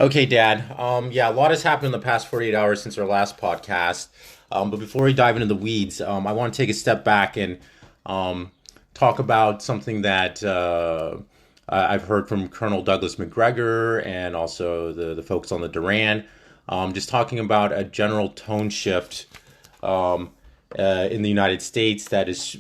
Okay, Dad. Yeah, a lot has happened in the past 48 hours since our last podcast. But before we dive into the weeds, I want to take a step back and um, talk about something that I've heard from Colonel Douglas McGregor and also the folks on the Duran. Just talking about a general tone shift um, in the United States that is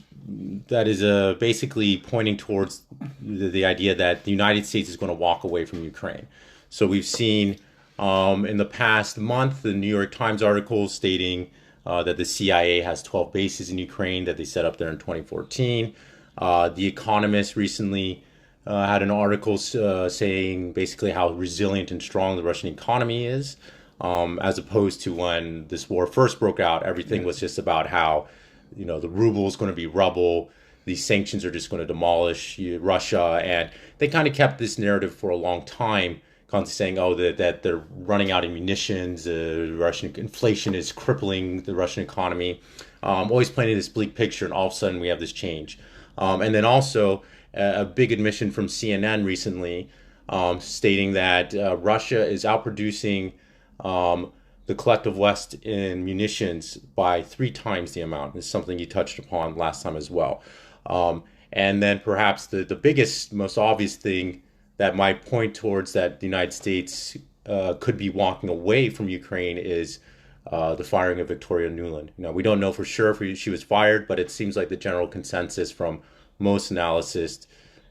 basically pointing towards the idea that the United States is going to walk away from Ukraine. So we've seen in the past month the New York Times article stating that the CIA has 12 bases in Ukraine that they set up there in 2014. The Economist recently had an article saying basically how resilient and strong the Russian economy is, as opposed to when this war first broke out, everything was just about how, the ruble is going to be rubble. These sanctions are just going to demolish Russia, and they kind of kept this narrative for a long time, constantly saying, "Oh, that they're running out of munitions. Russian inflation is crippling the Russian economy." Always painting this bleak picture, and all of a sudden we have this change. And then also a big admission from CNN recently, stating that Russia is outproducing the collective West in munitions by 3 times the amount. It's something you touched upon last time as well. And then perhaps the biggest, most obvious thing that might point towards that the United States could be walking away from Ukraine is the firing of Victoria Nuland. We don't know for sure if she was fired, but it seems like the general consensus from most analysts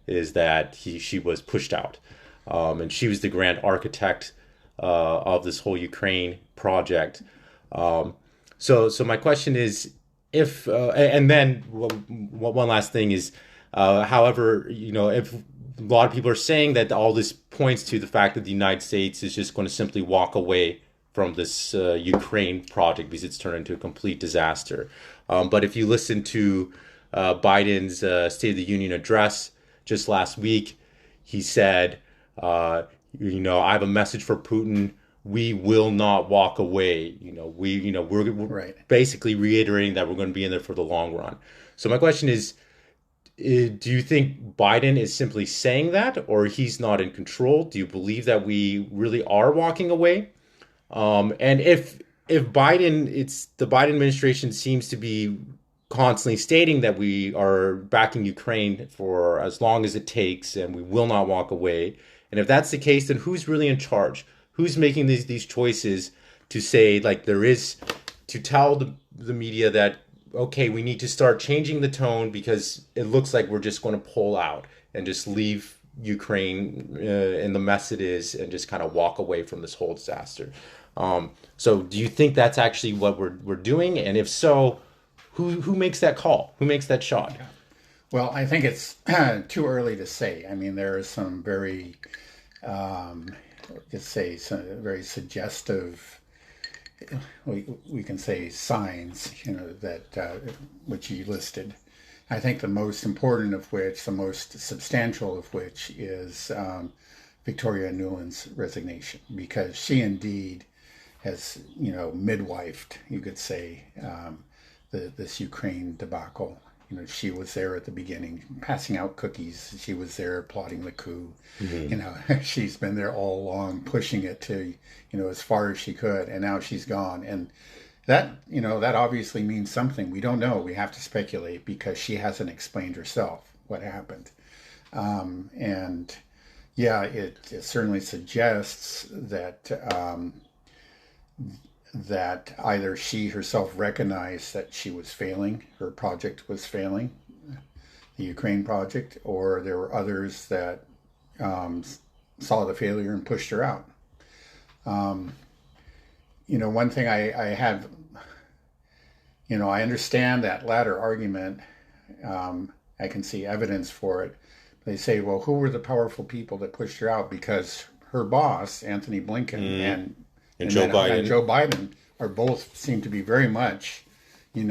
is that she was pushed out. And she was the grand architect of this whole Ukraine project. So my question is, if and then one last thing is, however, if a lot of people are saying that all this points to the fact that the United States is just going to simply walk away from this Ukraine project because it's turned into a complete disaster. But if you listen to Biden's State of the Union address just last week, he said, I have a message for Putin. We will not walk away. We're Right. basically reiterating that we're going to be in there for the long run. So my question is, do you think Biden is simply saying that, or he's not in control? Do you believe that we really are walking away? And if Biden, it's the Biden administration seems to be constantly stating that we are backing Ukraine for as long as it takes, and we will not walk away. And if that's the case, then who's really in charge? Who's making these choices to say, like, there is to tell the media that, okay, we need to start changing the tone because it looks like we're just going to pull out and just leave Ukraine in the mess it is and just kind of walk away from this whole disaster. So do you think that's actually what we're doing? And if so, who makes that call? Who makes that shot? Well, I think it's too early to say. I mean, there are some very, let's say, some very suggestive, we can say signs, that which you listed. I think the most important of which, the most substantial of which, is Victoria Nuland's resignation, because she indeed has, midwifed, you could say, this Ukraine debacle. She was there at the beginning, passing out cookies. She was there plotting the coup. She's been there all along, pushing it to, as far as she could, and now she's gone. And that obviously means something. We don't know. We have to speculate because she hasn't explained herself what happened. And yeah, it certainly suggests that either she herself recognized that she was failing, her project was failing, the Ukraine project, or there were others that saw the failure and pushed her out. One thing I have, I understand that latter argument. I can see evidence for it. They say, well, who were the powerful people that pushed her out? Because her boss, Anthony Blinken, And Joe and Biden. Joe Biden are both seem to be very much, in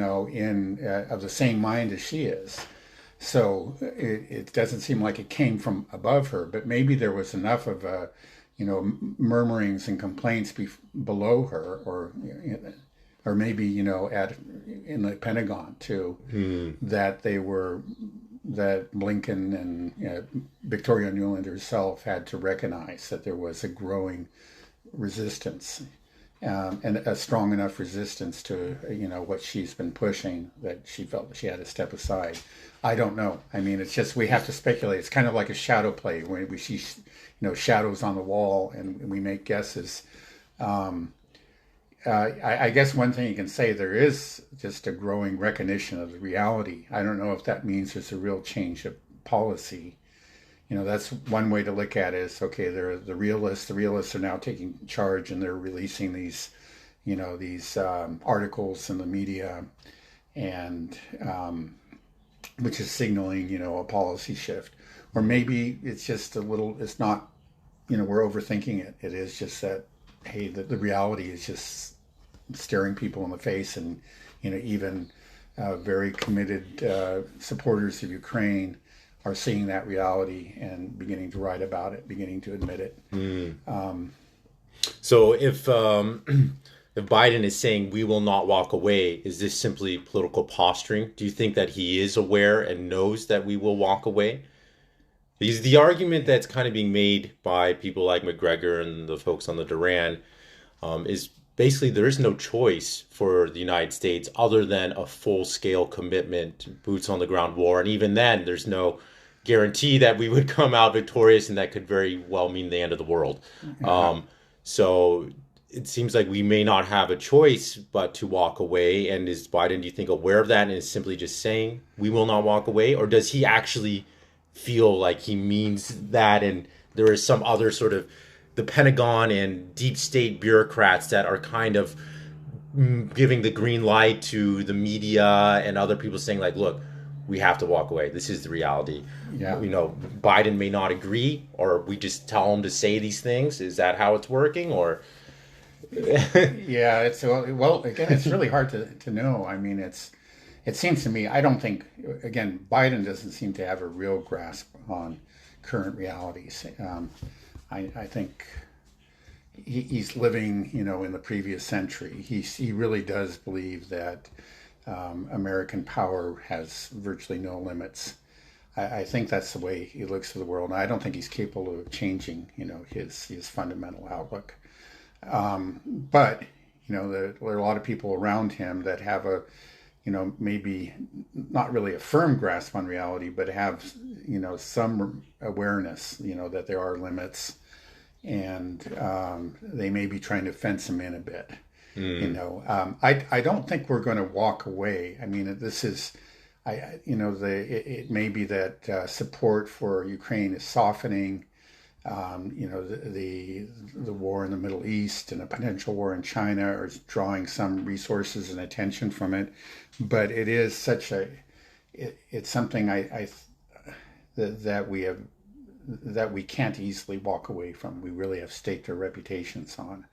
of the same mind as she is. So it doesn't seem like it came from above her, but maybe there was enough of murmurings and complaints below her, or maybe at in the Pentagon too, that that Blinken and Victoria Nuland herself had to recognize that there was a growing resistance, and a strong enough resistance to what she's been pushing that she felt she had to step aside. I don't know. I mean, it's just we have to speculate. It's kind of like a shadow play when we see shadows on the wall and we make guesses. I guess one thing you can say, there is just a growing recognition of the reality. I don't know if that means there's a real change of policy. That's one way to look at it. Is okay, they're the realists. The realists are now taking charge and they're releasing these articles in the media, and which is signaling a policy shift. Or maybe it's just a little. It's not. We're overthinking it. It is just that, hey, the reality is just staring people in the face, and even very committed supporters of Ukraine are seeing that reality and beginning to write about it, beginning to admit it. So if Biden is saying we will not walk away, is this simply political posturing? Do you think that he is aware and knows that we will walk away? Because the argument that's kind of being made by people like McGregor and the folks on the Duran is basically there is no choice for the United States other than a full-scale commitment, boots on the ground war. And even then, there's no guarantee that we would come out victorious, and that could very well mean the end of the world. So it seems like we may not have a choice but to walk away. And is Biden, do you think, aware of that and is simply just saying we will not walk away? Or does he actually feel like he means that, and there is some other sort of the Pentagon and deep state bureaucrats that are kind of giving the green light to the media and other people saying like, look, we have to walk away. This is the reality. Yeah. Biden may not agree, or we just tell him to say these things. Is that how it's working? Or yeah, it's well again, it's really hard to know. I mean, it seems to me, I don't think, again, Biden doesn't seem to have a real grasp on current realities. I think he's living, in the previous century. He really does believe that American power has virtually no limits. I think that's the way he looks at the world. And I don't think he's capable of changing, his fundamental outlook. But there are a lot of people around him that have a, maybe not really a firm grasp on reality, but have, some awareness, that there are limits, and they may be trying to fence him in a bit. I don't think we're going to walk away. I mean, this is, it may be that support for Ukraine is softening. The war in the Middle East and a potential war in China are drawing some resources and attention from it, but it is it's something that we can't easily walk away from. We really have staked our reputations on,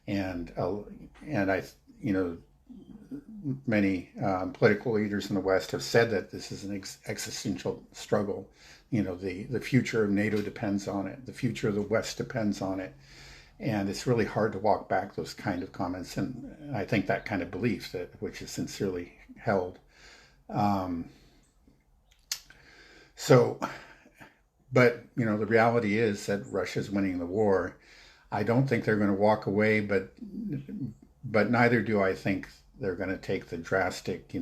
and many political leaders in the West have said that this is an existential struggle. The future of NATO depends on it. The future of the West depends on it. And it's really hard to walk back those kind of comments. And I think that kind of belief, which is sincerely held. But the reality is that Russia's winning the war. I don't think they're going to walk away, but neither do I think they're going to take the drastic,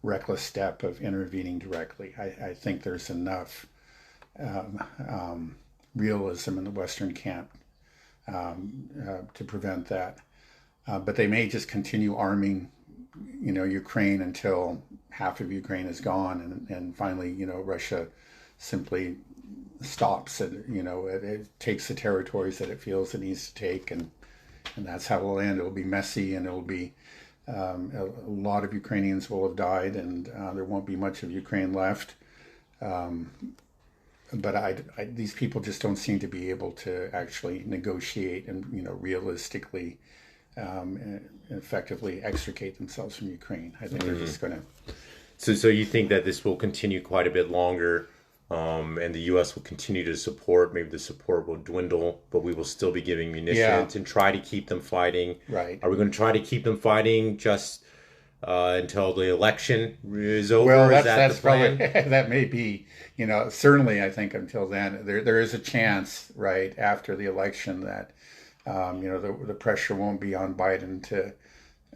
reckless step of intervening directly. I think there's enough realism in the Western camp to prevent that. But they may just continue arming, Ukraine until half of Ukraine is gone, and finally, Russia simply stops and it takes the territories that it feels it needs to take, and that's how it'll end. It'll be messy, and it'll be a lot of Ukrainians will have died, and there won't be much of Ukraine left. But these people just don't seem to be able to actually negotiate and realistically and effectively extricate themselves from Ukraine. I think they're just going to. So you think that this will continue quite a bit longer, and the U.S. will continue to support? Maybe the support will dwindle, but we will still be giving munitions and try to keep them fighting. Right. Are we going to try to keep them fighting just until the election is over? Well, is that that's the plan? probably that may be. Certainly, I think until then, there is a chance, right after the election, that The pressure won't be on Biden to,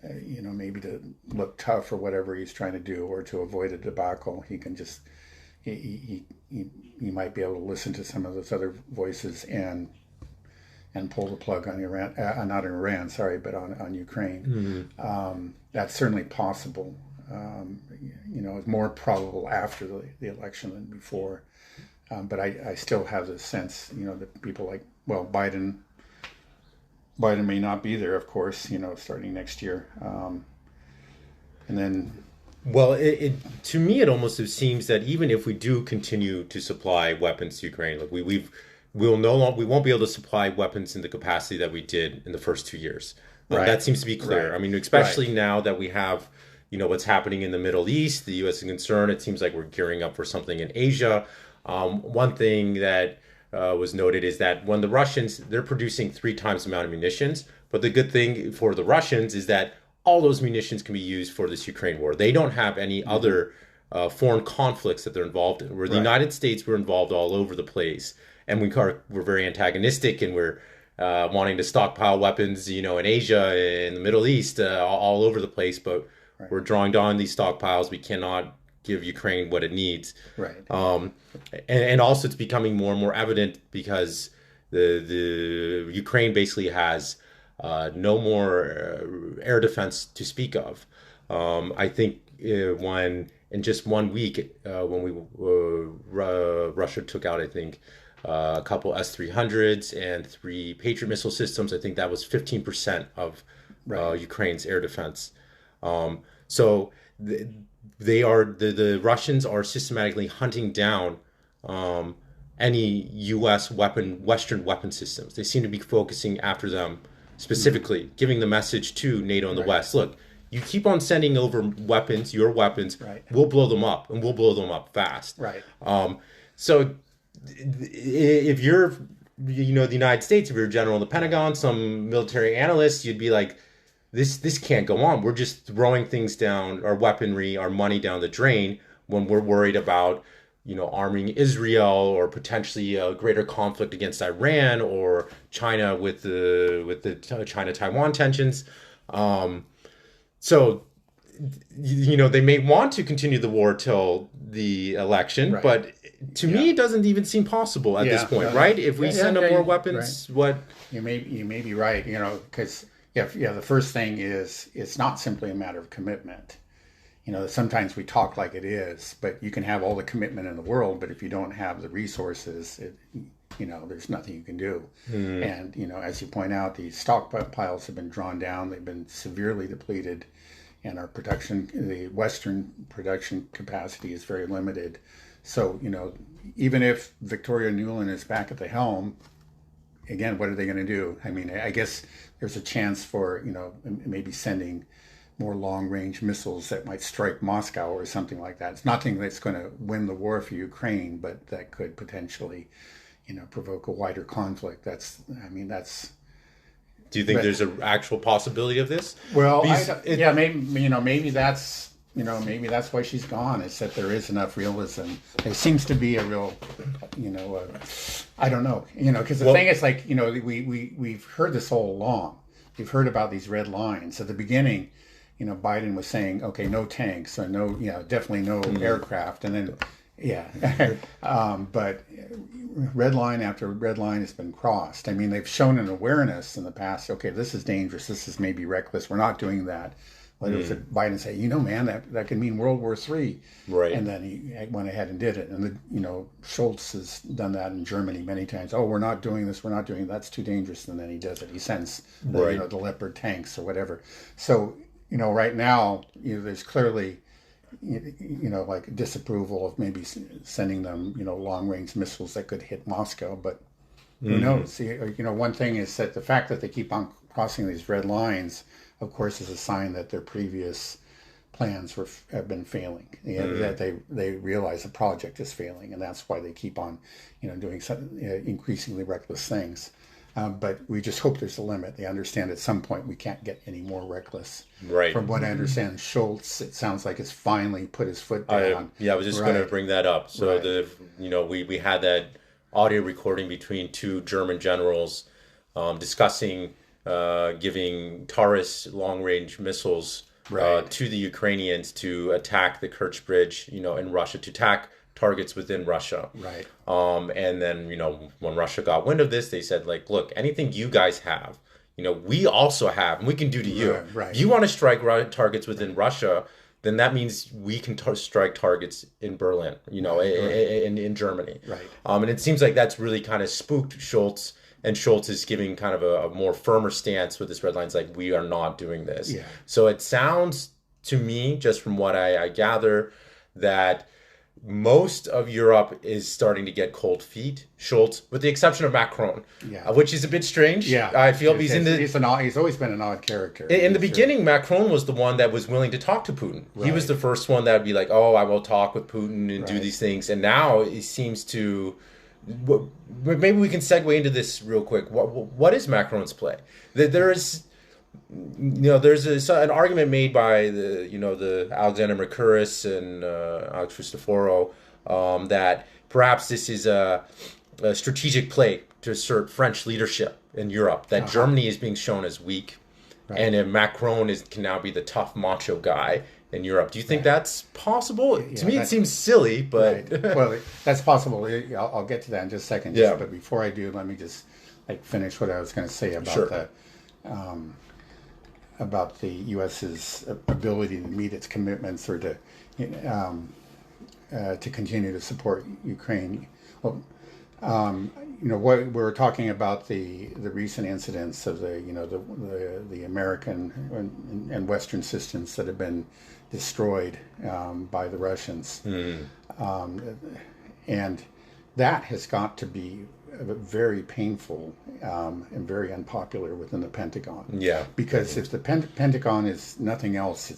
maybe to look tough or whatever he's trying to do, or to avoid a debacle. He can just, he might be able to listen to some of those other voices and pull the plug on Iran, not on Iran, sorry, but on Ukraine. That's certainly possible. It's more probable after the election than before. But I still have the sense, that people like, well, Biden may not be there, of course, starting next year. And then, Well, to me, it almost seems that even if we do continue to supply weapons to Ukraine, like we won't be able to supply weapons in the capacity that we did in the first 2 years. Right. That seems to be clear. Right. I mean, especially Right. now that we have, what's happening in the Middle East, the U.S. is concerned. It seems like we're gearing up for something in Asia. One thing that was noted is that when the Russians, they're producing 3 times the amount of munitions. But the good thing for the Russians is that all those munitions can be used for this Ukraine war. They don't have any other foreign conflicts that they're involved in. Where the Right. United States, we're involved all over the place, and we're very antagonistic, and we're wanting to stockpile weapons, in Asia, in the Middle East, all over the place. But we're drawing down these stockpiles. We cannot give Ukraine what it needs. Right. And also it's becoming more and more evident because the Ukraine basically has no more air defense to speak of. I think when in just 1 week, Russia took out, I think, a couple S-300s and 3 Patriot missile systems. I think that was 15% of Ukraine's air defense. So the Russians are systematically hunting down any U.S. Western weapon systems. They seem to be focusing after them specifically, giving the message to NATO and the West. Look, you keep on sending over weapons, your weapons, we'll blow them up, and we'll blow them up fast. Right. So if you're, the United States, if you're a general in the Pentagon, some military analysts, you'd be like, this can't go on. We're just throwing things down, our weaponry, our money down the drain when we're worried about, arming Israel, or potentially a greater conflict against Iran, or China with the China-Taiwan tensions. So, they may want to continue the war till the election, but to me, it doesn't even seem possible at this point, right? If we send them more weapons, what? You may be right, because the first thing is it's not simply a matter of commitment. Sometimes we talk like it is, but you can have all the commitment in the world, but if you don't have the resources, there's nothing you can do. And, as you point out, the stockpiles have been drawn down. They've been severely depleted, and the Western production capacity is very limited. So, even if Victoria Nuland is back at the helm, again, what are they going to do? I mean, I guess there's a chance for, maybe sending more long-range missiles that might strike Moscow or something like that. It's nothing that's going to win the war for Ukraine, but that could potentially, provoke a wider conflict. Do you think there's an actual possibility of this? Well, maybe that's why she's gone. Is that there is enough realism. There seems to be a real, I don't know, because the thing is, like, we've heard this all along. We've heard about these red lines at the beginning. Biden was saying, okay, no tanks, or no, definitely no aircraft, and then, but red line after red line has been crossed. I mean, they've shown an awareness in the past. Okay, this is dangerous. This is maybe reckless. We're not doing that. Later, Biden say, man, that could mean World War III. Right. And then he went ahead and did it. And Schultz has done that in Germany many times. Oh, we're not doing this. We're not doing that's too dangerous. And then he does it. He sends the Leopard tanks or whatever. So right now there's clearly like disapproval of maybe sending them long range missiles that could hit Moscow. But who knows? One thing is that the fact that they keep on crossing these red lines, of course, is a sign that their previous plans have been failing. That they realize the project is failing, and that's why they keep on, doing some increasingly reckless things. But we just hope there's a limit. They understand at some point we can't get any more reckless. Right. From what I understand, Schultz, it sounds like, has finally put his foot down. I was just going to bring that up. So we had that audio recording between 2 German generals discussing giving Taurus long-range missiles Right. to the Ukrainians to attack the Kerch Bridge, in Russia, to attack targets within Russia. Right. And then, when Russia got wind of this, they said, like, look, anything you guys have, we also have, and we can do to you. Right. If you want to strike targets within Russia, then that means we can strike targets in Berlin, in Germany. Right. And it seems like that's really kind of spooked Schultz, and Schultz is giving kind of a more firmer stance with this red lines, like, we are not doing this. Yeah. So it sounds to me, just from what I gather, that most of Europe is starting to get cold feet, Schultz, with the exception of Macron, Yeah. Which is a bit strange. Yeah. I feel he's he's always been an odd character. In the beginning, Macron was the one that was willing to talk to Putin. He was the first one that would be like, oh, I will talk with Putin and do these things. And now he seems to... Maybe we can segue into this real quick. What is Macron's play? There's an argument made by the Alexander Mercouris and Alex Cristoforo that perhaps this is a strategic play to assert French leadership in Europe. That Germany is being shown as weak, and Macron can now be the tough macho guy in Europe. Do you think that's possible? To me, it seems silly, but well, that's possible. I'll get to that in just a second. But before I do, let me just finish what I was going to say about the U.S.'s ability to meet its commitments or to continue to support Ukraine. Well, what we're talking about the recent incidents of the American and Western systems that have been destroyed by the Russians, and that has got to be very painful and very unpopular within the Pentagon. Yeah. Because if the Pentagon is nothing else,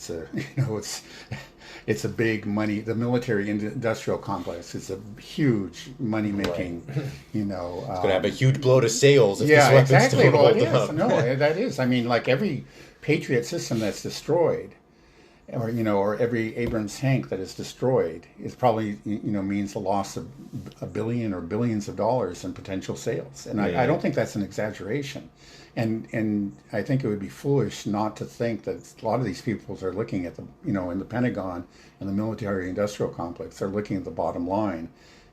it's a big money. The military industrial complex is a huge money making. It's going to have a huge blow to sales. If yeah, this exactly. Don't Well, hold it is. up. No, that is. I mean, like every Patriot system that's destroyed, or every Abrams tank that is destroyed, is probably means a loss of $1 billion or billions of dollars in potential sales. And I don't think that's an exaggeration. And I think it would be foolish not to think that a lot of these people are looking at in the Pentagon and the military industrial complex, they're looking at the bottom line.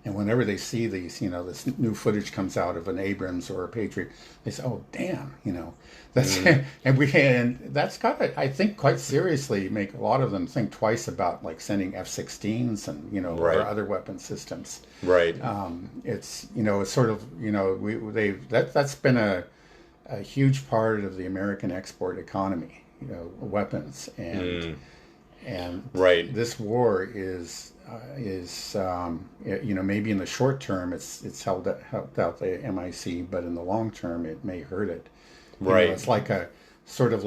And whenever they see these, this new footage comes out of an Abrams or a Patriot, they say, "Oh, damn!" That's and that's got to, I think, quite seriously make a lot of them think twice about sending F-16s and or other weapon systems. Right. It's it's sort of that's been a huge part of the American export economy. Weapons and this war is maybe in the short term it's helped out the MIC, but in the long term it may hurt it. It's like a sort of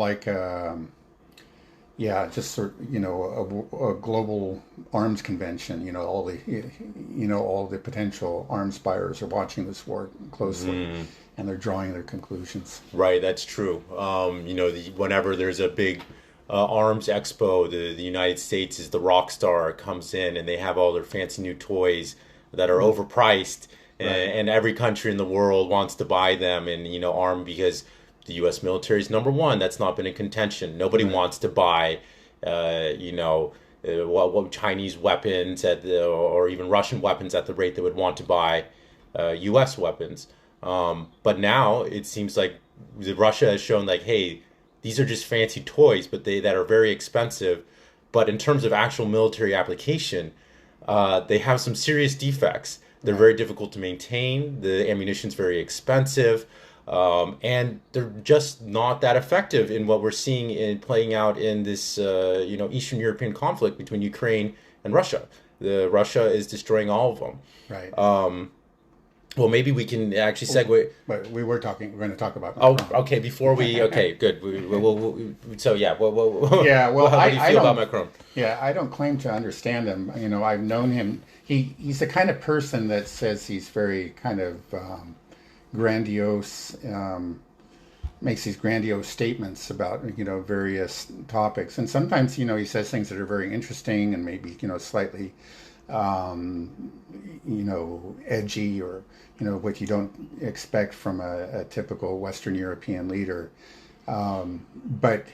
just sort a global arms convention. All the potential arms buyers are watching this war closely, and they're drawing their conclusions. Right, that's true. Whenever there's a big arms expo, the United States is the rock star, comes in, and they have all their fancy new toys that are overpriced, and every country in the world wants to buy them and arm, because the U.S. military is number one. That's not been in contention. Nobody wants to buy, what Chinese weapons or even Russian weapons at the rate they would want to buy U.S. weapons. But now it seems like Russia has shown hey, these are just fancy toys, but that are very expensive. But in terms of actual military application, they have some serious defects. They're very difficult to maintain. The ammunition's very expensive. And they're just not that effective in what we're seeing in playing out in this, Eastern European conflict between Ukraine and Russia. Russia is destroying all of them. Right. Well, maybe we can actually segue. But we're going to talk about. Macron. Okay. Before we, okay, good. So yeah. Yeah. Well, how do you feel about Macron? Yeah, I don't claim to understand him. I've known him. He's the kind of person that says he's very kind of grandiose, makes these grandiose statements about various topics, and sometimes he says things that are very interesting and maybe slightly edgy, or what you don't expect from a typical Western European leader. But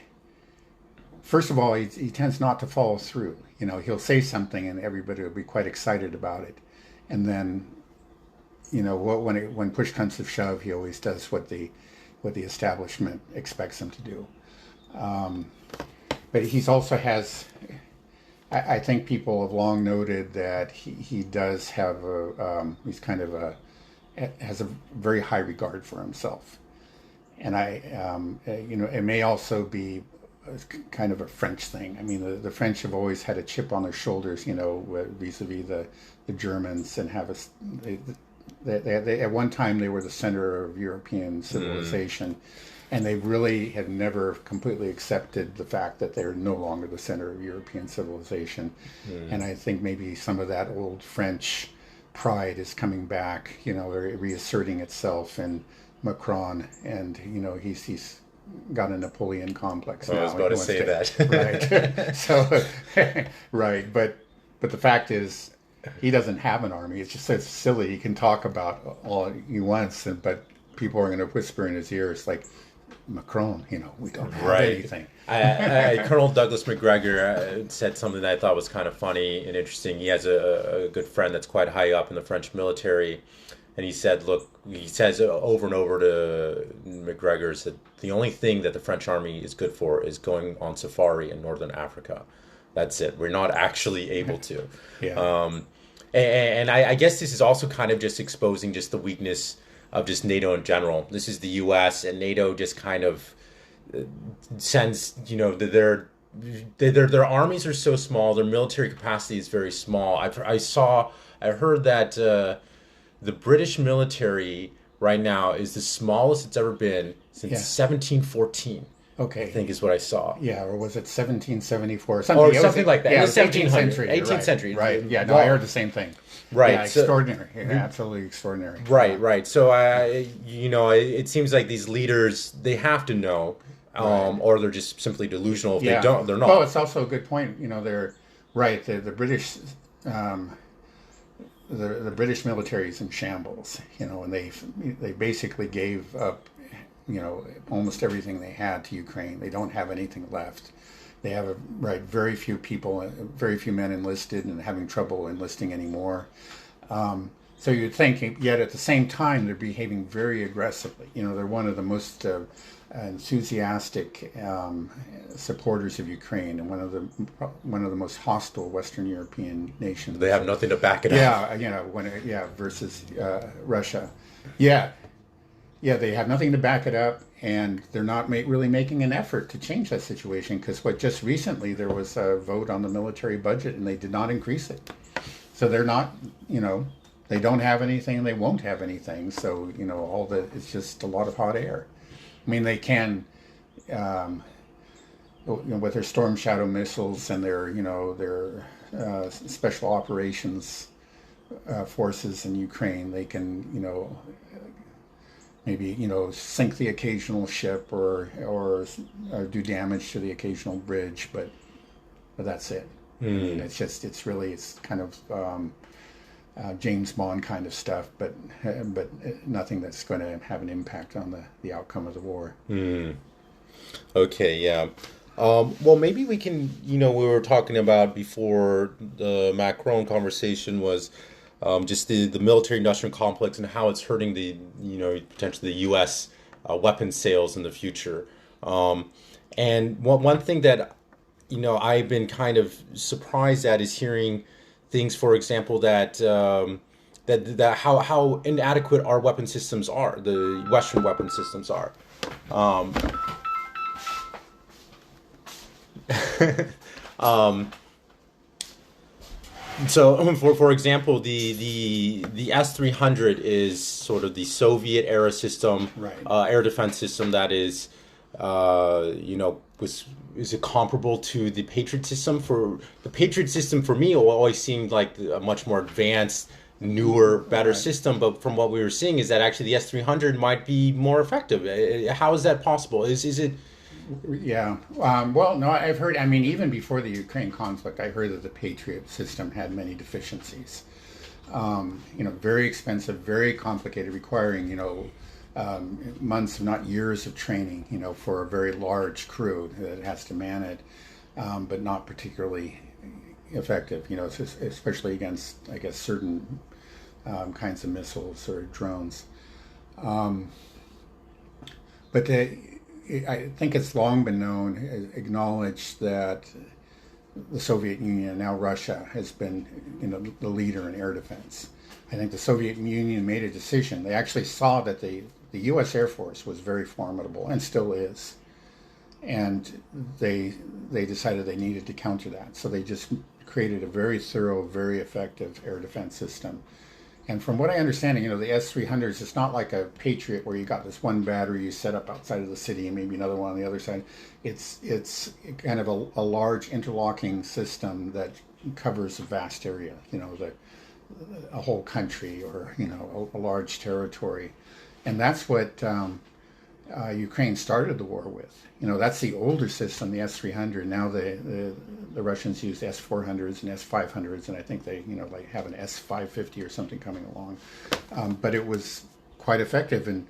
first of all, he tends not to follow through. He'll say something and everybody will be quite excited about it, and then when push comes to shove, he always does what the establishment expects him to do. But he's also has. I think people have long noted that he does have he's kind of has a very high regard for himself, and it may also be kind of a French thing. I mean, the French have always had a chip on their shoulders, vis-a-vis the Germans, and have they at one time they were the center of European civilization. And they really have never completely accepted the fact that they're no longer the center of European civilization. And I think maybe some of that old French pride is coming back, or reasserting itself in Macron. And, he's got a Napoleon complex now. I was about to say that. Right. So, right. But the fact is, he doesn't have an army. It's just so silly. He can talk about all he wants, but people are going to whisper in his ears, like, Macron, we don't have anything. Colonel Douglas Macgregor said something that I thought was kind of funny and interesting. He has a good friend that's quite high up in the French military, and he says over and over to Macgregor that the only thing that the French army is good for is going on safari in northern Africa. That's it. We're not actually able to. Yeah. And I guess this is also kind of just exposing just the weakness of just NATO in general. This is the U.S. and NATO just kind of sends, their armies are so small, their military capacity is very small. I heard that the British military right now is the smallest it's ever been since 1714. Okay. I think is what I saw. Yeah, or was it 1774? Or something like that. Yeah, it was 18th century. 18th century. Right. Yeah, no, I heard the same thing. Right. Yeah, extraordinary. Yeah, absolutely extraordinary. Right. So, it seems like these leaders, they have to know, or they're just simply delusional. If they don't, they're not. Well, it's also a good point. They're right. The British, the British military is in shambles. And they basically gave up, almost everything they had to Ukraine. They don't have anything left. They have very few people, very few men enlisted, and having trouble enlisting anymore. So you'd think, yet at the same time, they're behaving very aggressively. They're one of the most enthusiastic supporters of Ukraine, and one of the most hostile Western European nations. They have nothing to back it up. Yeah, versus Russia. Yeah, they have nothing to back it up. And they're not really making an effort to change that situation, because just recently there was a vote on the military budget and they did not increase it. So they're not, they don't have anything and they won't have anything. So, it's just a lot of hot air. I mean, they can, with their Storm Shadow missiles and their special operations forces in Ukraine, they can, maybe sink the occasional ship or do damage to the occasional bridge, but that's it. I mean, it's kind of James Bond kind of stuff, but nothing that's going to have an impact on the outcome of the war. Okay, yeah. Well, maybe we can. We were talking about before the Macron conversation was. Just the military-industrial complex and how it's hurting potentially the U.S. Weapons sales in the future. And one thing that, I've been kind of surprised at is hearing things, for example, that how inadequate our weapon systems are, the Western weapon systems are. So, for example, the S-300 is sort of the Soviet era system, air defense system that is, is it comparable to the Patriot system? For the Patriot system, for me, it always seemed like a much more advanced, newer, better system. But from what we were seeing, is that actually the S-300 might be more effective. How is that possible? Is it Yeah. Well, no, I've heard. I mean, even before the Ukraine conflict, I heard that the Patriot system had many deficiencies. Very expensive, very complicated, requiring months, if not years, of training. For a very large crew that has to man it, but not particularly effective. Especially against, I guess, certain kinds of missiles or drones. But I think it's long been known, acknowledged that the Soviet Union, now Russia, has been the leader in air defense. I think the Soviet Union made a decision. They actually saw that the U.S. Air Force was very formidable and still is, and they decided they needed to counter that. So they just created a very thorough, very effective air defense system. And from what I understand, the S-300s, it's not like a Patriot where you got this one battery you set up outside of the city and maybe another one on the other side. It's kind of a large interlocking system that covers a vast area, a whole country or, a large territory. And that's what Ukraine started the war with. That's the older system, the S-300. Now the Russians use S-400s and S-500s, and I think they have an S-550 or something coming along. But it was quite effective, and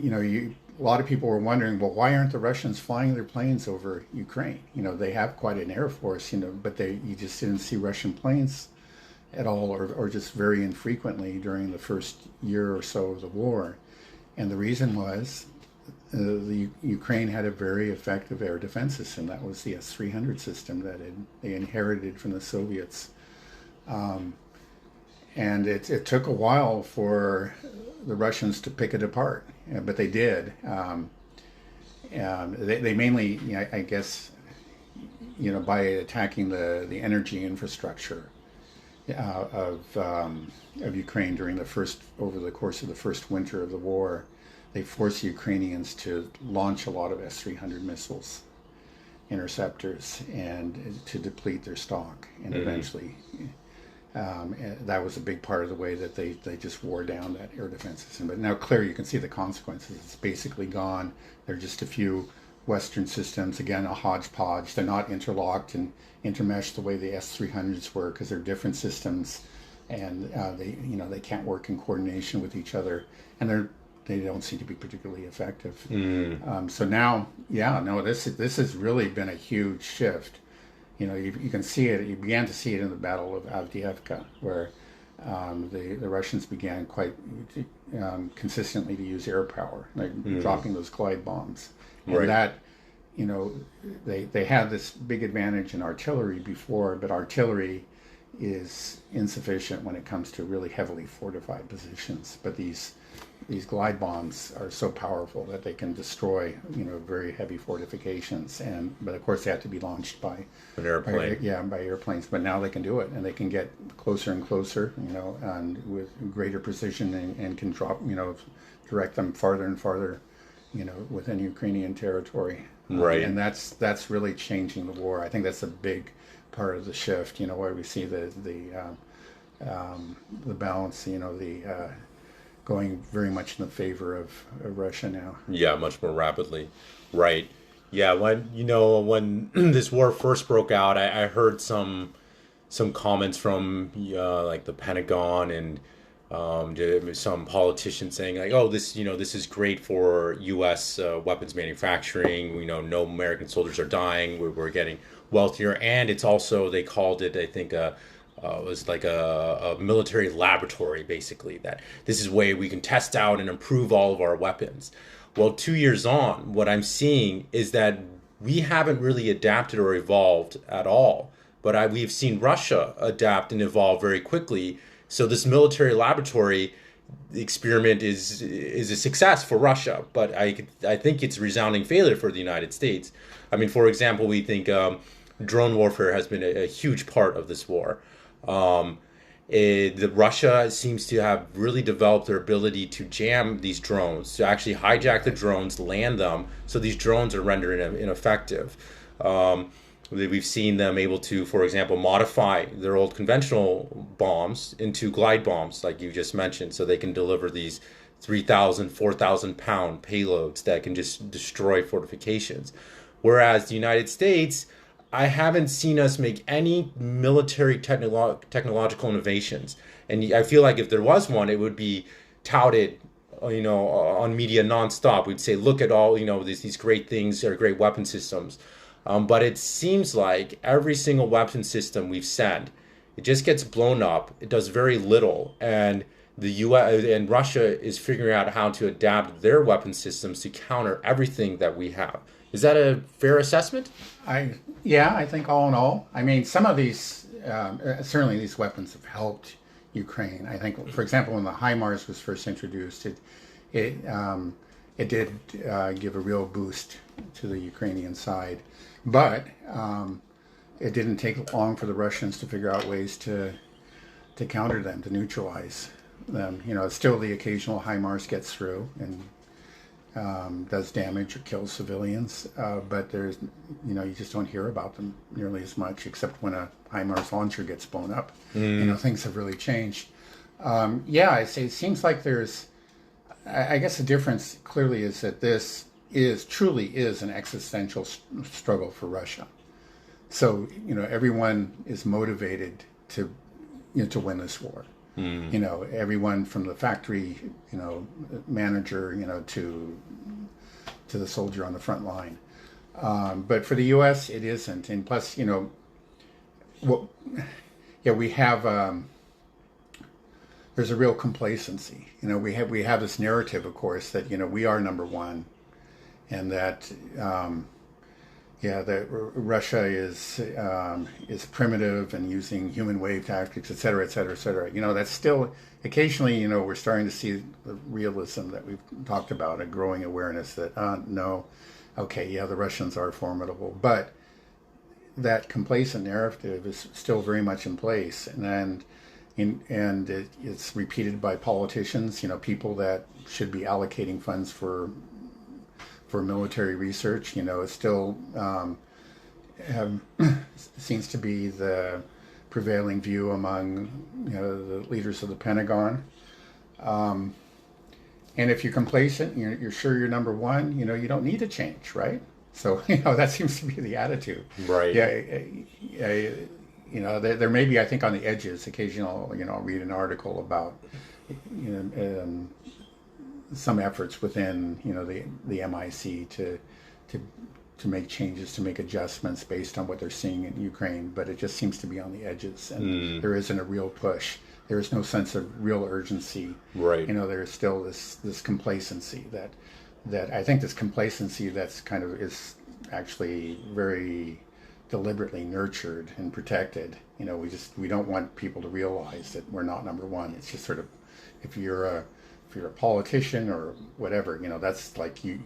a lot of people were wondering, well, why aren't the Russians flying their planes over Ukraine? They have quite an air force, but you just didn't see Russian planes at all, or just very infrequently during the first year or so of the war. And the reason was the Ukraine had a very effective air defense system. That was the S-300 system that they inherited from the Soviets. And it took a while for the Russians to pick it apart, but they did. They mainly, I guess, by attacking the energy infrastructure of Ukraine over the course of the first winter of the war. They forced the Ukrainians to launch a lot of S-300 missiles, interceptors, and to deplete their stock. And eventually, that was a big part of the way that they just wore down that air defense system. But now, clearly, you can see the consequences. It's basically gone. There are just a few Western systems, again, a hodgepodge. They're not interlocked and intermeshed the way the S-300s were, because they're different systems, and they can't work in coordination with each other, and they don't seem to be particularly effective. So now, this has really been a huge shift. You can see it. You began to see it in the Battle of Avdiivka, where the Russians began quite consistently to use air power, dropping those glide bombs, and that. They had this big advantage in artillery before, but artillery is insufficient when it comes to really heavily fortified positions. But these glide bombs are so powerful that they can destroy, very heavy fortifications. But of course, they have to be launched by an airplane. By airplanes. But now they can do it, and they can get closer and closer, and with greater precision, and can drop, direct them farther and farther, within Ukrainian territory. Right. And that's really changing the war. I think that's a big part of the shift. Where we see the balance. Going very much in the favor of Russia now. Yeah, much more rapidly. Right. Yeah. When this war first broke out, I heard some comments from like the Pentagon and some politicians saying like, oh, this is great for U.S. Weapons manufacturing. No American soldiers are dying. We're getting wealthier, and it's also, they called it, I think, was like a military laboratory, basically, that this is a way we can test out and improve all of our weapons. Well, 2 years on, what I'm seeing is that we haven't really adapted or evolved at all. But we've seen Russia adapt and evolve very quickly. So this military laboratory experiment is a success for Russia, but I think it's a resounding failure for the United States. I mean, for example, we think drone warfare has been a huge part of this war. Russia seems to have really developed their ability to jam these drones, to actually hijack the drones, land them, so these drones are rendered ineffective. We've seen them able to, for example, modify their old conventional bombs into glide bombs, like you just mentioned, so they can deliver these 3,000, 4,000 pound payloads that can just destroy fortifications. Whereas the United States, I haven't seen us make any military technological innovations. And I feel like if there was one, it would be touted, on media nonstop. We'd say, look at all, these great things or great weapon systems. But it seems like every single weapon system we've sent, it just gets blown up. It does very little. And the US and Russia is figuring out how to adapt their weapon systems to counter everything that we have. Is that a fair assessment? I think all in all, I mean, some of these certainly these weapons have helped Ukraine. I think, for example, when the HIMARS was first introduced, it did give a real boost to the Ukrainian side, but it didn't take long for the Russians to figure out ways to counter them, to neutralize them. Still the occasional HIMARS gets through and does damage or kills civilians, but there's, you just don't hear about them nearly as much, except when a HIMARS launcher gets blown up. Things have really changed. I say it seems like there's, I guess the difference clearly is that this truly is an existential struggle for Russia. So, everyone is motivated to win this war. Everyone from the factory, manager, to the soldier on the front line. But for the U.S., it isn't. And plus, we have, there's a real complacency. We have this narrative, of course, that, we are number one, and that, that Russia is primitive and using human wave tactics, et cetera, et cetera, et cetera. That's still occasionally, we're starting to see the realism that we've talked about, a growing awareness that no, okay, the Russians are formidable, but that complacent narrative is still very much in place, and it's repeated by politicians, people that should be allocating funds for military research. It still seems to be the prevailing view among the leaders of the Pentagon. And if you're complacent, you're sure you're number one, you don't need to change, right? So that seems to be the attitude. Right. There may be, I think, on the edges, occasionally, I'll read an article about some efforts within the MIC to make changes, to make adjustments based on what they're seeing in Ukraine, but it just seems to be on the edges, and there isn't a real push. There is no sense of real urgency. Right. There's still this complacency that I think this complacency that's kind of is actually very deliberately nurtured and protected. We don't want people to realize that we're not number one. It's just sort of, if you're a politician or whatever, that's like you.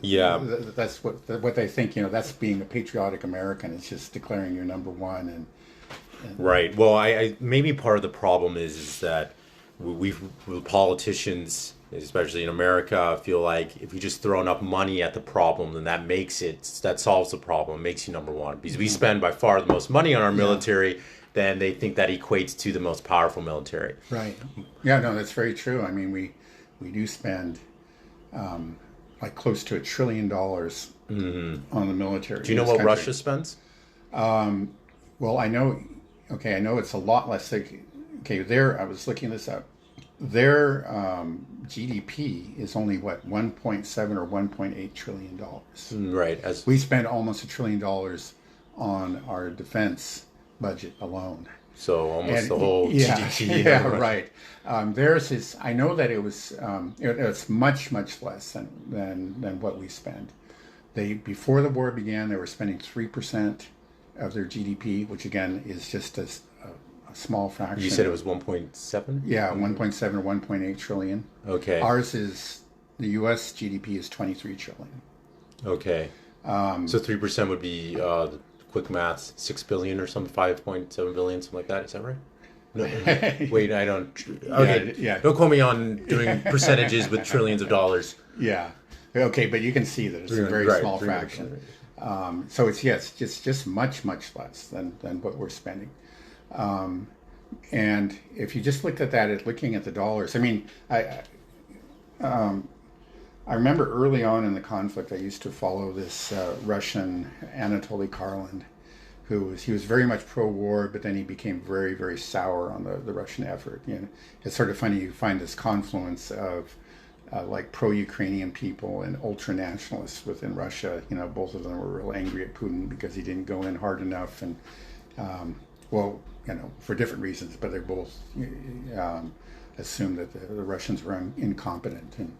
Yeah. That's what they think. That's being a patriotic American. It's just declaring you're number one. And right. Well, I maybe part of the problem is that we politicians, especially in America, feel like if you just throw enough money at the problem, then that solves the problem, makes you number one. Because we spend by far the most money on our military, then they think that equates to the most powerful military. Right. Yeah, no, that's very true. I mean, we do spend like close to $1 trillion on the military. Do you know what Russia spends? Well, I know it's a lot less. I was looking this up. Their GDP is only 1.7 or 1.8 trillion dollars. Right. As we spend almost $1 trillion on our defense budget alone. So almost the whole GDP. Yeah, right. Theirs is. I know that it was. It's much less than what we spend. Before the war began, they were spending 3% of their GDP, which again is just a small fraction. You said it was 1.7? Yeah, 1.7 or 1.8 trillion. Okay. Ours is, the U.S. GDP is 23 trillion. Okay. So 3% would be, quick math, 6 billion or something, 5.7 billion, something like that. Is that right? No, wait, I don't. Okay. Yeah. Don't quote me on doing percentages with trillions of dollars. Yeah. Okay, but you can see that it's a very small fraction. So it's just much less than what we're spending. And if you just looked at that, looking at the dollars, I mean, I remember early on in the conflict, I used to follow this Russian Anatoly Karland, he was very much pro-war, but then he became very, very sour on the Russian effort. You know, it's sort of funny, you find this confluence of like pro-Ukrainian people and ultra-nationalists within Russia. You know, both of them were real angry at Putin because he didn't go in hard enough, and well, you know, for different reasons, but they both assumed that the Russians were incompetent. And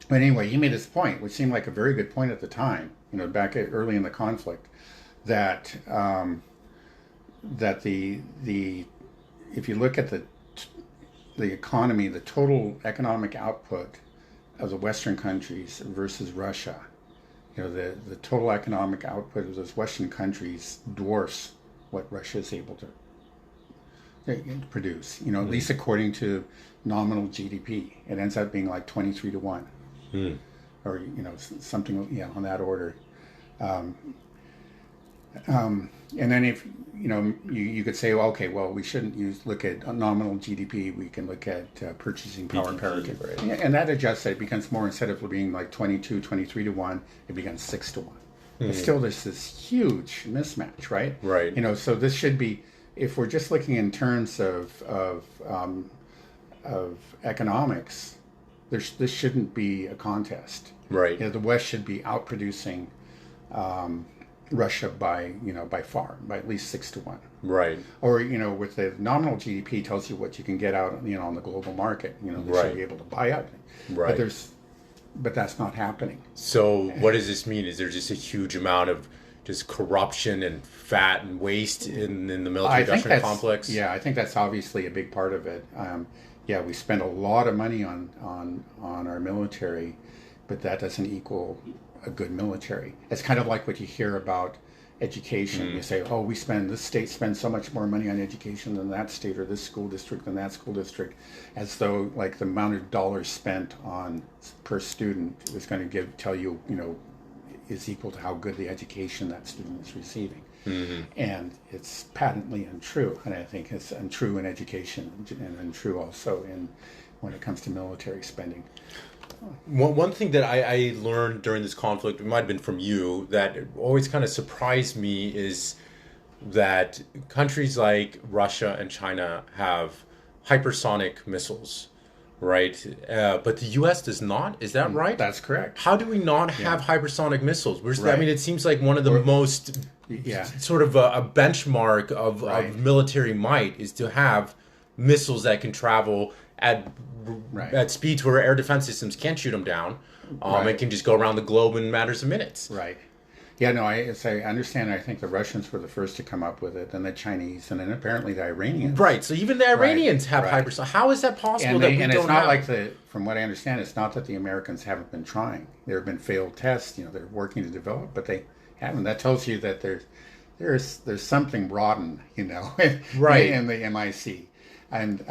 but anyway, he made this point, which seemed like a very good point at the time. You know, back early in the conflict, that that the if you look at the economy, the total economic output of the Western countries versus Russia, you know, the total economic output of those Western countries dwarfs what Russia is able to produce. You know, at least according to nominal GDP, it ends up being like 23 to 1, or you know, something on that order. And then if you know, you could say, well, okay, well, we shouldn't look at nominal GDP. We can look at purchasing power parity, right? And that adjusts it. It becomes more, instead of being like 23 to 1, it becomes 6 to 1. But still, there's this huge mismatch, right? Right. You know, so this should be, if we're just looking in terms of economics, this shouldn't be a contest. Right. You know, the West should be outproducing Russia by far, by at least 6 to 1. Right. Or, you know, with the nominal GDP tells you what you can get out, you know, on the global market. You know, they should be able to buy out. Right. But that's not happening. So what does this mean? Is there just a huge amount of just corruption and fat and waste in the military-industrial complex? Yeah, I think that's obviously a big part of it. Yeah, we spend a lot of money on our military, but that doesn't equal a good military. It's kind of like what you hear about education. You say, oh, this state spends so much more money on education than that state, or this school district than that school district, as though like the amount of dollars spent on per student is going to tell you, you know, is equal to how good the education that student is receiving. And it's patently untrue. And I think it's untrue in education and untrue also when it comes to military spending. One thing that I learned during this conflict, it might have been from you, that always kind of surprised me is that countries like Russia and China have hypersonic missiles, right? But the U.S. does not. Is that right? That's correct. How do we not have hypersonic missiles? I mean, it seems like one of the most sort of a benchmark of military might is to have missiles that can travel at speeds where air defense systems can't shoot them down. It can just go around the globe in matters of minutes. Right. Yeah, no, I understand. I think the Russians were the first to come up with it, then the Chinese, and then apparently the Iranians. Right. So even the Iranians have hypersonic. How is that possible that we don't have? And it's not like from what I understand, it's not that the Americans haven't been trying. There have been failed tests. You know, they're working to develop, but they haven't. That tells you that there's something rotten, you know, in the MIC. And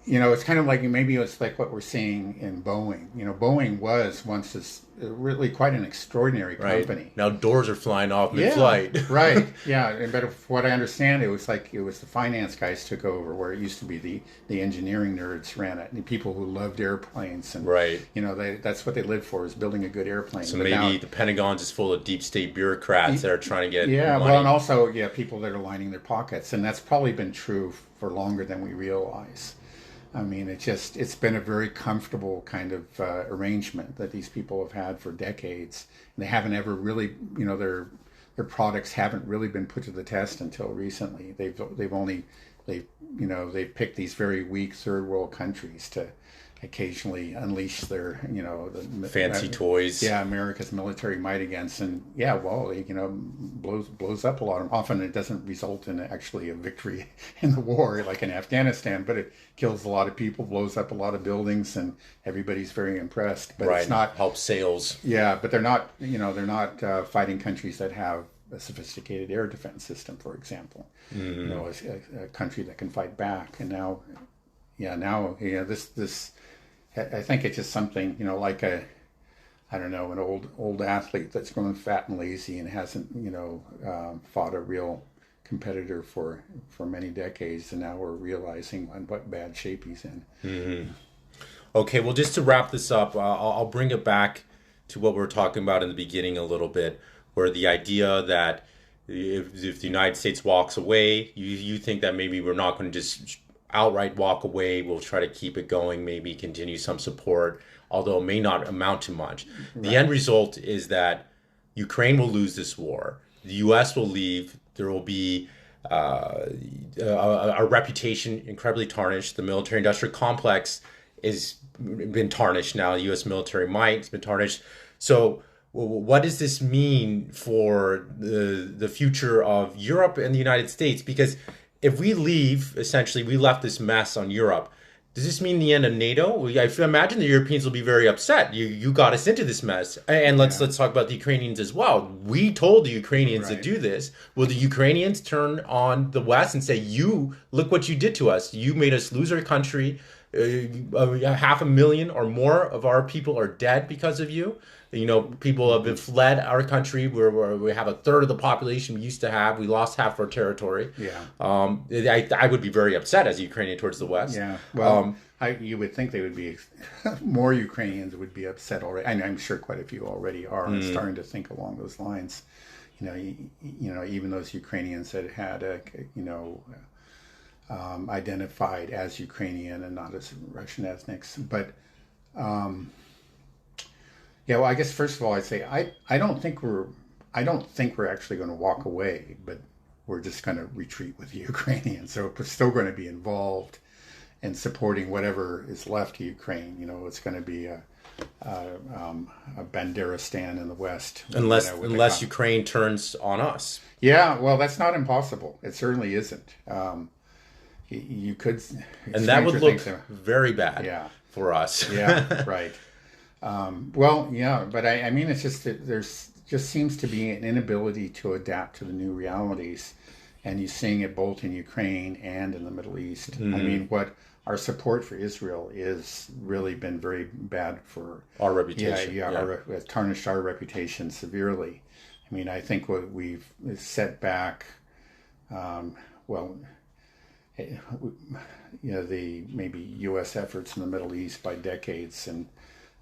you know, it's kind of like, maybe it's like what we're seeing in Boeing. You know, Boeing was once this really quite an extraordinary company. Now doors are flying off mid-flight. Right. Yeah. But from what I understand, it was the finance guys took over, where it used to be the engineering nerds ran it, and the people who loved airplanes. And, you know, that's what they lived for, is building a good airplane. So maybe the Pentagon's is full of deep state bureaucrats that are trying to get money. Well, and also, people that are lining their pockets. And that's probably been true for longer than we realize. I mean, it's been a very comfortable kind of arrangement that these people have had for decades. And they haven't ever really, you know, their products haven't really been put to the test until recently. They've picked these very weak third world countries to occasionally unleash their, you know, the fancy toys. Yeah, America's military might against, and blows up a lot. Often it doesn't result in actually a victory in the war, like in Afghanistan, but it kills a lot of people, blows up a lot of buildings, and everybody's very impressed. But it's not help sales. Yeah, but they're not fighting countries that have a sophisticated air defense system, for example. You know, a country that can fight back. And now this. I think it's just something, you know, like an old athlete that's grown fat and lazy and hasn't, you know, fought a real competitor for many decades, and now we're realizing on what bad shape he's in. Okay, well, just to wrap this up, I'll bring it back to what we were talking about in the beginning a little bit, where the idea that if the United States walks away, you think that maybe we're not going to just outright walk away. We'll try to keep it going, maybe continue some support, although it may not amount to much. Right. The end result is that Ukraine will lose this war. The U.S. will leave. There will be a reputation incredibly tarnished. The military-industrial complex has been tarnished now. The U.S. military might has been tarnished. So what does this mean for the future of Europe and the United States? Because if we leave, essentially, we left this mess on Europe. Does this mean the end of NATO? I imagine the Europeans will be very upset. You got us into this mess. And let's talk about the Ukrainians as well. We told the Ukrainians to do this. Will the Ukrainians turn on the West and say, "You look what you did to us. You made us lose our country. 500,000 or more of our people are dead because of you. You know, people have been fled our country where we have a third of the population we used to have. We lost half our territory." I would be very upset as a Ukrainian towards the West. Yeah. Well, you would think they would be more Ukrainians would be upset already. I'm sure quite a few already are starting to think along those lines. You know, even those Ukrainians that had identified as Ukrainian and not as Russian ethnics. But well, I guess first of all, I'd say I don't think we're actually going to walk away, but we're just going to retreat with the Ukrainians. So we're still going to be involved in supporting whatever is left of Ukraine. You know, it's going to be a Banderistan in the West, unless Ukraine turns on us. Yeah, well, that's not impossible. It certainly isn't. You could, and that would look very bad for us. Yeah, right. Well, yeah, but I mean, it's just that there's just seems to be an inability to adapt to the new realities, and you're seeing it both in Ukraine and in the Middle East. I mean, what our support for Israel is really been very bad for our reputation. It's tarnished our reputation severely. I mean, I think what we've set back, the maybe U.S. efforts in the Middle East by decades, and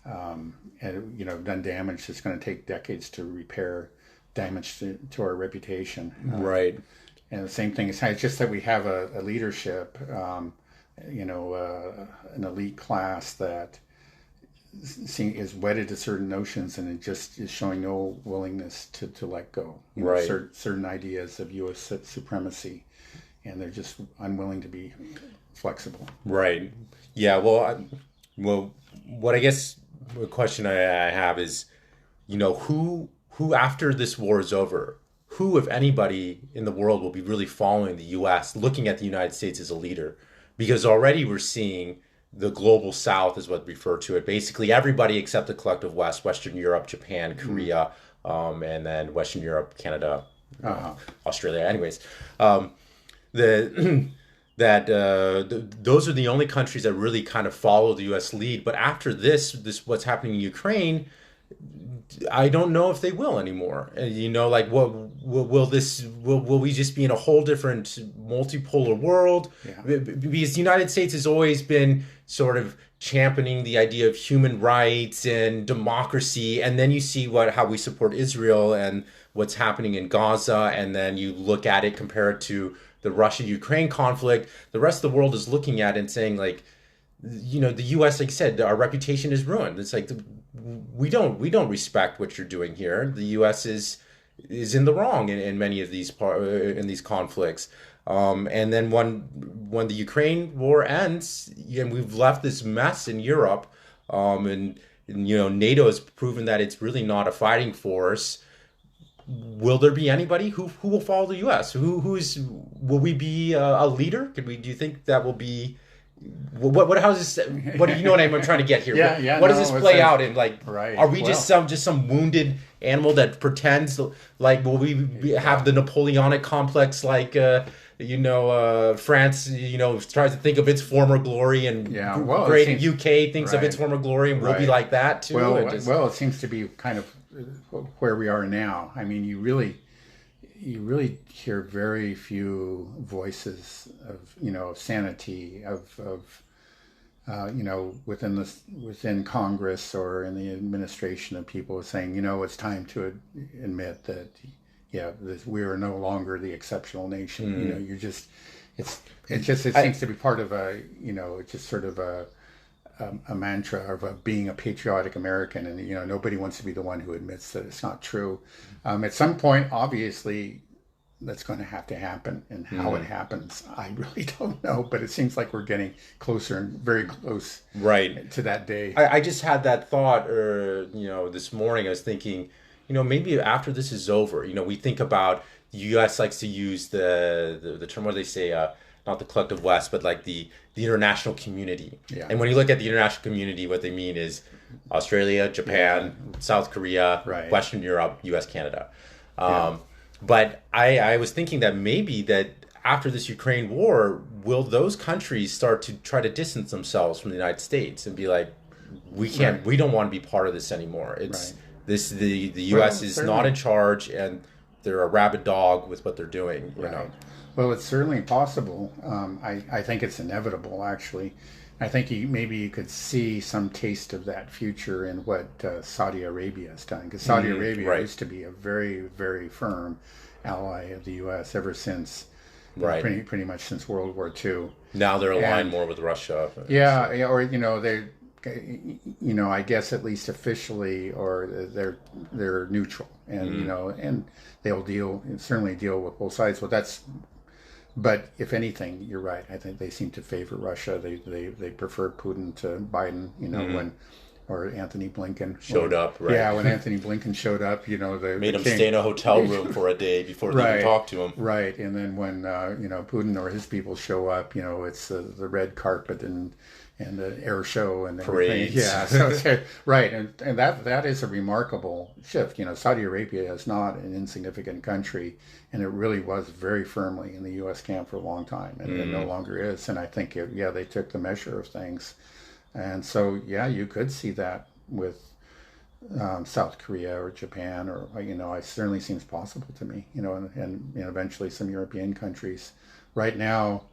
done damage that's going to take decades to repair damage to our reputation. Right. And the same thing is, it's just that we have a leadership, an elite class that is wedded to certain notions, and it just is showing no willingness to let go. Right. Certain ideas of U.S. supremacy, and they're just unwilling to be flexible. Right. Yeah. Well, what I guess the question I have is, who after this war is over, who, if anybody in the world, will be really following the U.S., looking at the United States as a leader? Because already we're seeing the global South is what we refer to it. Basically, everybody except the collective West, Western Europe, Japan, Korea, and then Western Europe, Canada, Australia. Anyways, those are the only countries that really kind of follow the U.S. lead. But after this what's happening in Ukraine, I don't know if they will anymore. Will we just be in a whole different multipolar world? Yeah. Because the United States has always been sort of championing the idea of human rights and democracy, and then you see how we support Israel and what's happening in Gaza, and then you look at it, compare it to the Russia-Ukraine conflict. The rest of the world is looking at it and saying, like, the U.S., like I said, our reputation is ruined. It's like we don't respect what you're doing here. The U.S. is in the wrong in many of these in these conflicts. And then when the Ukraine war ends, and we've left this mess in Europe, and NATO has proven that it's really not a fighting force. Will there be anybody who will follow the U.S.? Will we be a leader? Do you think that will be? How does this? What do you know what I'm trying to get here? What does this play out in? Like, right, are we just some wounded animal that pretends? Like, will we have the Napoleonic complex? Like, France, tries to think of its former glory, and great UK thinks of its former glory, and we'll be like that too. Well, it seems to be kind of where we are now. I mean, you really, you really hear very few voices of, of sanity, within Congress or in the administration, of people saying, it's time to admit that, we are no longer the exceptional nation. You're just, it seems to be part of it's just sort of a mantra of being a patriotic American, and nobody wants to be the one who admits that it's not true. At some point, obviously, that's going to have to happen, and how it happens, I really don't know. But it seems like we're getting closer and very close, right, to that day. I just had that thought, this morning. I was thinking, maybe after this is over, we think about, the U.S. likes to use the term, what do they say, not the collective West, but like the international community. Yeah. And when you look at the international community, what they mean is Australia, Japan, South Korea, right. Western Europe, U.S., Canada. But I was thinking that maybe that after this Ukraine war, will those countries start to try to distance themselves from the United States and be like, we don't want to be part of this anymore. It's the U.S. is not in charge, and they're a rabid dog with what they're doing. Well, it's certainly possible. I think it's inevitable, actually. I think maybe you could see some taste of that future in what Saudi Arabia has done, because Saudi Arabia used to be a very, very firm ally of the U.S. ever since, pretty much since World War II. Now they're aligned more with Russia. Or they, I guess at least officially, or they're neutral, and and they'll certainly deal with both sides. Well, but if anything, you're right. I think they seem to favor Russia. They prefer Putin to Biden. Or Anthony Blinken showed up. Right. Yeah, when Anthony Blinken showed up, they made him stay in a hotel room for a day before they even talked to him. Right, and then when Putin or his people show up, it's the red carpet and the air show and parades. Yeah, so right, and that is a remarkable shift. Saudi Arabia is not an insignificant country, and it really was very firmly in the U.S. camp for a long time, and it no longer is. And I think they took the measure of things, and so you could see that with South Korea or Japan, or it certainly seems possible to me. And eventually some European countries. Right now,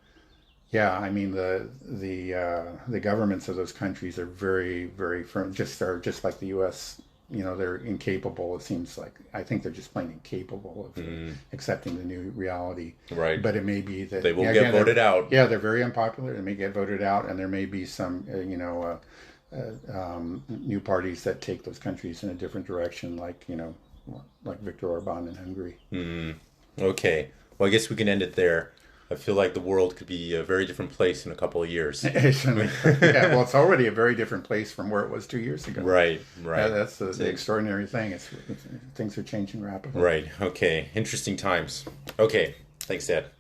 I mean the governments of those countries are very, very firm. Just like the U.S. They're incapable. It seems like, I think they're just plain incapable of accepting the new reality. Right. But it may be that they will get voted out. Yeah, they're very unpopular. They may get voted out, and there may be some new parties that take those countries in a different direction, like Viktor Orban in Hungary. Okay. Well, I guess we can end it there. I feel like the world could be a very different place in a couple of years. Well, it's already a very different place from where it was 2 years ago. Right. That's the extraordinary thing. Things are changing rapidly. Right. Okay. Interesting times. Okay. Thanks, Dad.